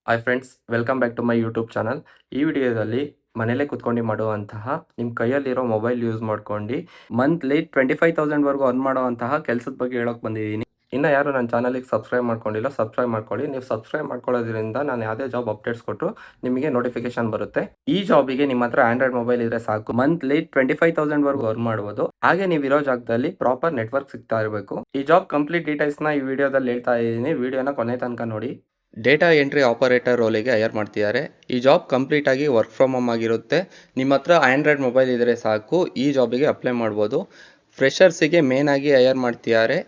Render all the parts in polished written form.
Hi friends, welcome back to my YouTube channel. ಈ ವಿಡಿಯೋದಲ್ಲಿ ಮನೇಲೇ ಕುತ್ಕೊಂಡು ಮಾಡುವಂತಹ ನಿಮ್ಮ ಕೈಯಲ್ಲಿರೋ ಮೊಬೈಲ್ ಯೂಸ್ ಮಾಡ್ಕೊಂಡು ಮಂತ್ಲಿ 25,000ವರೆಗೂ ಅರ್ನ್ ಮಾಡುವಂತಹ ಕೆಲಸದ ಬಗ್ಗೆ ಹೇಳೋಕೆ ಬಂದಿದ್ದೀನಿ. ಇನ್ನು ಯಾರು ನನ್ನ ಚಾನಲಿಗೆ ಸಬ್ಸ್ಕ್ರೈಬ್ ಮಾಡ್ಕೊಂಡಿಲ್ಲ, ಸಬ್ಸ್ಕ್ರೈಬ್ ಮಾಡ್ಕೊಳ್ಳಿ. ನೀವು ಸಬ್ಸ್ಕ್ರೈಬ್ ಮಾಡ್ಕೊಳ್ಳೋದ್ರಿಂದ ನಾನು ಯಾವುದೇ ಜಾಬ್ ಅಪ್ಡೇಟ್ಸ್ ಕೊಟ್ಟರು ನಿಮಗೆ ನೋಟಿಫಿಕೇಶನ್ ಬರುತ್ತೆ. ಈ ಜಾಬಿಗೆ ನಿಮ್ಮ ಹತ್ರ ಆಂಡ್ರಾಯ್ಡ್ ಮೊಬೈಲ್ ಇದ್ರೆ ಸಾಕು, ಮಂತ್ಲಿ 25,000ವರೆಗೂ ಅರ್ನ್ ಮಾಡ್ಬೋದು. ಹಾಗೆ ನೀವು ಇರೋ ಜಾಗದಲ್ಲಿ ಪ್ರಾಪರ್ ನೆಟ್ವರ್ಕ್ ಸಿಗ್ತಾ ಇರಬೇಕು. ಈ ಜಾಬ್ ಕಂಪ್ಲೀಟ್ ಡೀಟೇಲ್ಸ್ನ ಈ ವಿಡಿಯೋದಲ್ಲಿ ಹೇಳ್ತಾ ಇದ್ದೀನಿ. ವಿಡಿಯೋನ ಕೊನೆ ತನಕ ನೋಡಿ. ಡೇಟಾ ಎಂಟ್ರಿ ಆಪರೇಟರ್ ರೋಲಿಗೆ ಹೈರ್ ಮಾಡ್ತಿದ್ದಾರೆ. ಈ ಜಾಬ್ ಕಂಪ್ಲೀಟ್ ಆಗಿ ವರ್ಕ್ ಫ್ರಮ್ ಹೋಮ್ ಆಗಿರುತ್ತೆ. ನಿಮ್ಮ ಹತ್ರ ಆಂಡ್ರಾಯ್ಡ್ ಮೊಬೈಲ್ ಇದ್ರೆ ಸಾಕು, ಈ ಜಾಬಿಗೆ ಅಪ್ಲೈ ಮಾಡ್ಬೋದು. ಫ್ರೆಷರ್ಸಿಗೆ ಮೇನ್ ಆಗಿ ಹೈರ್ ಮಾಡ್ತಿದ್ದಾರೆ.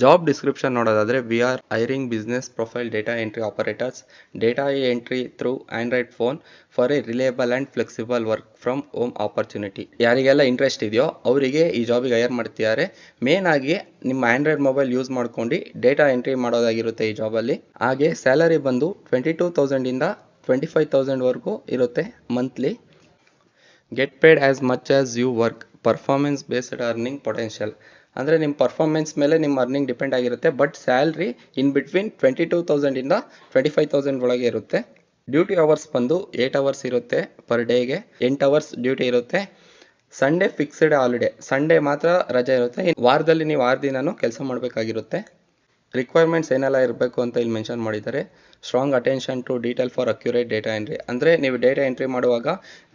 ಜಾಬ್ ಡಿಸ್ಕ್ರಿಪ್ಷನ್ ನೋಡೋದಾದರೆ, we are hiring business profile data entry operators, data entry through Android phone for a reliable and flexible work from home opportunity. ಯಾರಿಗೆಲ್ಲ ಇಂಟ್ರೆಸ್ಟ್ ಇದೆಯೋ ಅವರಿಗೆ ಈ ಜಾಬಿಗೆ ಹೈರ್ ಮಾಡ್ತಿದ್ದಾರೆ. ಮೇನ್ ಆಗಿ ನಿಮ್ಮ ಆಂಡ್ರಾಯ್ಡ್ ಮೊಬೈಲ್ ಯೂಸ್ ಮಾಡ್ಕೊಂಡು ಡೇಟಾ ಎಂಟ್ರಿ ಮಾಡೋದಾಗಿರುತ್ತೆ ಈ ಜಾಬಲ್ಲಿ. ಹಾಗೆ ಸ್ಯಾಲರಿ ಬಂದು 22,000ಇಂದ 25,000ವರೆಗೂ ಇರುತ್ತೆ monthly. Get paid as much as you work, performance based earning potential. ಅಂದರೆ ನಿಮ್ಮ ಪರ್ಫಾರ್ಮೆನ್ಸ್ ಮೇಲೆ ನಿಮ್ಮ ಅರ್ನಿಂಗ್ ಡಿಪೆಂಡ್ ಆಗಿರುತ್ತೆ. ಬಟ್ ಸ್ಯಾಲ್ರಿ ಇನ್ ಬಿಟ್ವೀನ್ 22,000ಇಂದ 25,000 ಒಳಗೆ ಇರುತ್ತೆ. ಡ್ಯೂಟಿ ಅವರ್ಸ್ ಬಂದು 8 ಅವರ್ಸ್ ಇರುತ್ತೆ ಪರ್ ಡೇಗೆ. 8 ಅವರ್ಸ್ ಡ್ಯೂಟಿ ಇರುತ್ತೆ. ಸಂಡೇ ಫಿಕ್ಸ್ಡ್ ಹಾಲಿಡೇ, ಸಂಡೇ ಮಾತ್ರ ರಜೆ ಇರುತ್ತೆ. ವಾರದಲ್ಲಿ ನೀವು 6 ದಿನನೂ ಕೆಲಸ ಮಾಡಬೇಕಾಗಿರುತ್ತೆ. ರಿಕ್ವೈರ್ಮೆಂಟ್ಸ್ ಏನೆಲ್ಲ ಇರಬೇಕು ಅಂತ ಇಲ್ಲಿ ಮೆನ್ಷನ್ ಮಾಡಿದ್ದಾರೆ. Strong attention to detail for accurate data entry. ಅಂದರೆ ನೀವು ಡೇಟಾ ಎಂಟ್ರಿ ಮಾಡುವಾಗ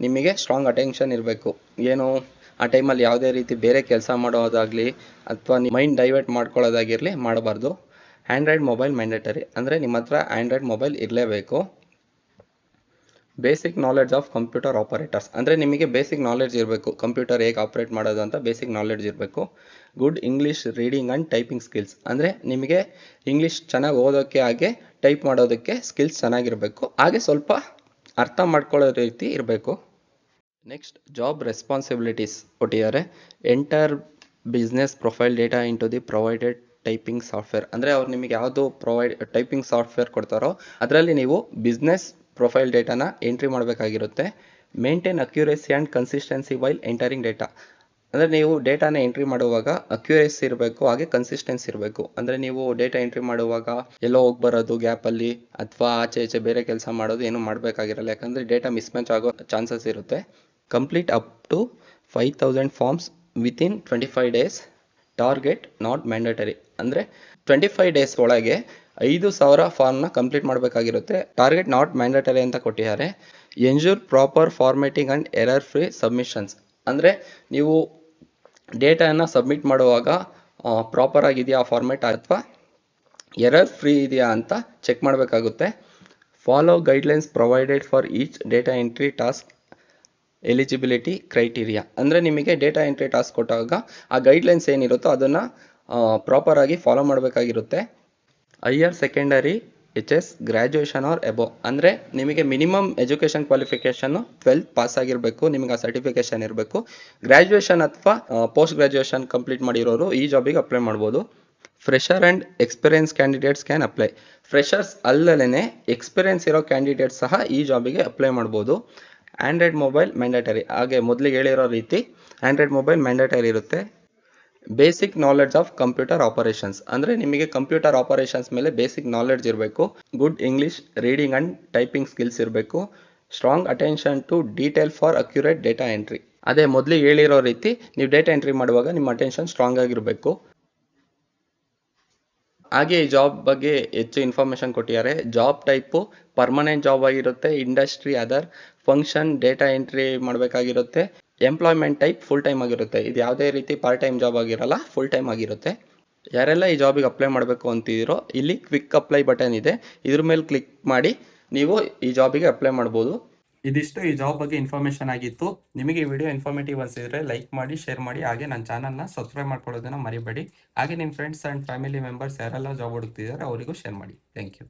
ನಿಮಗೆ ಸ್ಟ್ರಾಂಗ್ ಅಟೆನ್ಷನ್ ಇರಬೇಕು. ಏನು ಆ ಟೈಮಲ್ಲಿ ಯಾವುದೇ ರೀತಿ ಬೇರೆ ಕೆಲಸ ಮಾಡೋದಾಗಲಿ ಅಥವಾ ಮೈಂಡ್ ಡೈವರ್ಟ್ ಮಾಡ್ಕೊಳ್ಳೋದಾಗಿರಲಿ ಮಾಡಬಾರ್ದು. ಆ್ಯಂಡ್ರಾಯ್ಡ್ ಮೊಬೈಲ್ ಮ್ಯಾಂಡೇಟರಿ, ಅಂದರೆ ನಿಮ್ಮ ಹತ್ರ ಆ್ಯಂಡ್ರಾಯ್ಡ್ ಮೊಬೈಲ್ ಇರಲೇಬೇಕು. Basic knowledge of computer operators, ಅಂದರೆ ನಿಮಗೆ ಬೇಸಿಕ್ ನಾಲೆಡ್ಜ್ ಇರಬೇಕು, ಕಂಪ್ಯೂಟರ್ ಹೇಗೆ ಆಪ್ರೇಟ್ ಮಾಡೋದು ಅಂತ ಬೇಸಿಕ್ ನಾಲೆಡ್ಜ್ ಇರಬೇಕು. Good English reading and typing skills, ಅಂದರೆ ನಿಮಗೆ ಇಂಗ್ಲೀಷ್ ಚೆನ್ನಾಗಿ ಓದೋಕ್ಕೆ ಹಾಗೆ ಟೈಪ್ ಮಾಡೋದಕ್ಕೆ ಸ್ಕಿಲ್ಸ್ ಚೆನ್ನಾಗಿರಬೇಕು. ಹಾಗೆ ಸ್ವಲ್ಪ ಅರ್ಥ ಮಾಡ್ಕೊಳ್ಳೋ ರೀತಿ ಇರಬೇಕು. ನೆಕ್ಸ್ಟ್ ಜಾಬ್ ರೆಸ್ಪಾನ್ಸಿಬಿಲಿಟೀಸ್ ಕೊಟ್ಟಿದ್ದಾರೆ. Enter business profile data into the provided typing software, ಅಂದರೆ ಅವ್ರು ನಿಮಗೆ ಯಾವುದು ಟೈಪಿಂಗ್ ಸಾಫ್ಟ್ವೇರ್ ಕೊಡ್ತಾರೋ ಅದರಲ್ಲಿ ನೀವು ಬಿಸ್ನೆಸ್ ಪ್ರೊಫೈಲ್ ಡೇಟಾನ ಎಂಟ್ರಿ ಮಾಡಬೇಕಾಗಿರುತ್ತೆ. Maintain accuracy and consistency while entering data, ಅಂದರೆ ನೀವು ಡೇಟಾನ ಎಂಟ್ರಿ ಮಾಡುವಾಗ ಅಕ್ಯುರೇಸಿ ಇರಬೇಕು, ಹಾಗೆ ಕನ್ಸಿಸ್ಟೆನ್ಸಿ ಇರಬೇಕು. ಅಂದರೆ ನೀವು ಡೇಟಾ ಎಂಟ್ರಿ ಮಾಡುವಾಗ ಎಲ್ಲೋ ಹೋಗಿ ಬರೋದು ಗ್ಯಾಪಲ್ಲಿ ಅಥವಾ ಆಚೆ ಈಚೆ ಬೇರೆ ಕೆಲಸ ಮಾಡೋದು ಏನೂ ಮಾಡಬೇಕಾಗಿರಲ್ಲ, ಯಾಕಂದರೆ ಡೇಟಾ ಮಿಸ್ಮ್ಯಾಚ್ ಆಗೋ ಚಾನ್ಸಸ್ ಇರುತ್ತೆ. Complete up to 5,000 forms within 25 days. Target not mandatory, ಅಂದರೆ 25 ಡೇಸ್ ಒಳಗೆ 5,000 ಫಾರ್ಮ್ನ ಕಂಪ್ಲೀಟ್ ಮಾಡಬೇಕಾಗಿರುತ್ತೆ. ಟಾರ್ಗೆಟ್ ನಾಟ್ ಮ್ಯಾಂಡೇಟರಿ ಅಂತ ಕೊಟ್ಟಿದ್ದಾರೆ. Ensure proper formatting and error free submissions, ಅಂದರೆ ನೀವು ಡೇಟಾನ ಸಬ್ಮಿಟ್ ಮಾಡುವಾಗ ಪ್ರಾಪರ್ ಆಗಿದೆಯಾ ಫಾರ್ಮೇಟ್ ಅಥವಾ ಎರರ್ ಫ್ರೀ ಇದೆಯಾ ಅಂತ ಚೆಕ್ ಮಾಡಬೇಕಾಗುತ್ತೆ. Follow guidelines provided for each data entry task eligibility criteria, ಅಂದರೆ ನಿಮಗೆ ಡೇಟಾ ಎಂಟ್ರಿ ಟಾಸ್ಕ್ ಕೊಟ್ಟಾಗ ಆ ಗೈಡ್ಲೈನ್ಸ್ ಏನಿರುತ್ತೋ ಅದನ್ನು ಪ್ರಾಪರಾಗಿ ಫಾಲೋ ಮಾಡಬೇಕಾಗಿರುತ್ತೆ. Higher secondary HS graduation or above, ಅಂದರೆ ನಿಮಗೆ minimum education qualification 12th pass ಆಗಿರಬೇಕು, ನಿಮಗೆ ಆ ಸರ್ಟಿಫಿಕೇಷನ್ ಇರಬೇಕು. ಗ್ರ್ಯಾಜುಯೇಷನ್ ಅಥವಾ ಪೋಸ್ಟ್ ಗ್ರ್ಯಾಜುಯೇಷನ್ ಕಂಪ್ಲೀಟ್ ಮಾಡಿರೋರು ಈ ಜಾಬಿಗೆ ಅಪ್ಲೈ ಮಾಡ್ಬೋದು. Fresher and experience candidates can apply, freshers ಅಲ್ಲದೇ ಎಕ್ಸ್ಪೀರಿಯನ್ಸ್ ಇರೋ ಕ್ಯಾಂಡಿಡೇಟ್ಸ್ ಸಹ ಈ ಜಾಬಿಗೆ ಅಪ್ಲೈ ಮಾಡ್ಬೋದು. ಆಂಡ್ರಾಯ್ಡ್ ಮೊಬೈಲ್ ಮ್ಯಾಂಡೇಟರಿ, ಹಾಗೆ ಮೊದಲಿಗೆ ಹೇಳಿರೋ ರೀತಿ ಆಂಡ್ರಾಯ್ಡ್ ಮೊಬೈಲ್ ಮ್ಯಾಂಡೇಟರಿ ಇರುತ್ತೆ. Basic knowledge of computer operations, ಅಂದರೆ ನಿಮಗೆ ಕಂಪ್ಯೂಟರ್ ಆಪರೇಷನ್ಸ್ ಮೇಲೆ ಬೇಸಿಕ್ ನಾಲೆಡ್ಜ್ ಇರಬೇಕು. Good English reading and typing skills ಇರಬೇಕು. Strong attention to detail for accurate data entry, ಅದೇ ಮೊದಲಿಗೆ ಹೇಳಿರೋ ರೀತಿ ನೀವು ಡೇಟಾ ಎಂಟ್ರಿ ಮಾಡುವಾಗ ನಿಮ್ಮ ಅಟೆನ್ಷನ್ ಸ್ಟ್ರಾಂಗ್ ಆಗಿರಬೇಕು. ಹಾಗೆ ಈ ಜಾಬ್ ಬಗ್ಗೆ ಹೆಚ್ಚು ಇನ್ಫಾರ್ಮೇಷನ್ ಕೊಟ್ಟಿದ್ದಾರೆ. ಜಾಬ್ ಟೈಪು ಪರ್ಮನೆಂಟ್ ಜಾಬ್ ಆಗಿರುತ್ತೆ. Industry other function data entry ಮಾಡಬೇಕಾಗಿರುತ್ತೆ. ಎಂಪ್ಲಾಯ್ಮೆಂಟ್ ಟೈಪ್ ಫುಲ್ ಟೈಮ್ ಆಗಿರುತ್ತೆ. ಇದು ಯಾವುದೇ ರೀತಿ ಪಾರ್ಟ್ ಟೈಮ್ ಜಾಬ್ ಆಗಿರಲ್ಲ, ಫುಲ್ ಟೈಮ್ ಆಗಿರುತ್ತೆ. ಯಾರೆಲ್ಲ ಈ ಜಾಬಿಗೆ ಅಪ್ಲೈ ಮಾಡಬೇಕು ಅಂತಿದ್ದೀರೋ ಇಲ್ಲಿ ಕ್ವಿಕ್ ಅಪ್ಲೈ ಬಟನ್ ಇದೆ, ಇದ್ರ ಮೇಲೆ ಕ್ಲಿಕ್ ಮಾಡಿ ನೀವು ಈ ಜಾಬಿಗೆ ಅಪ್ಲೈ ಮಾಡ್ಬೋದು. ಇದಿಷ್ಟು ಈ ಜಾಬ್ ಬಗ್ಗೆ ಇನ್ಫಾರ್ಮೇಷನ್ ಆಗಿತ್ತು. ನಿಮಗೆ ಈ ವಿಡಿಯೋ ಇನ್ಫಾರ್ಮೇಟಿವ್ ಅನಿಸಿದರೆ ಲೈಕ್ ಮಾಡಿ, ಶೇರ್ ಮಾಡಿ, ಹಾಗೆ ನನ್ನ ಚಾನಲ್ನ ಸಬ್ಸ್ಕ್ರೈಬ್ ಮಾಡ್ಕೊಳ್ಳೋದನ್ನು ಮರಿಬೇಡಿ. ಹಾಗೆ ನಿಮ್ಮ ಫ್ರೆಂಡ್ಸ್ ಆ್ಯಂಡ್ ಫ್ಯಾಮಿಲಿ ಮೆಂಬರ್ಸ್ ಯಾರೆಲ್ಲ ಜಾಬ್ ಹುಡುಕ್ತಿದ್ದಾರೆ ಅವರಿಗೂ ಶೇರ್ ಮಾಡಿ. Thank you.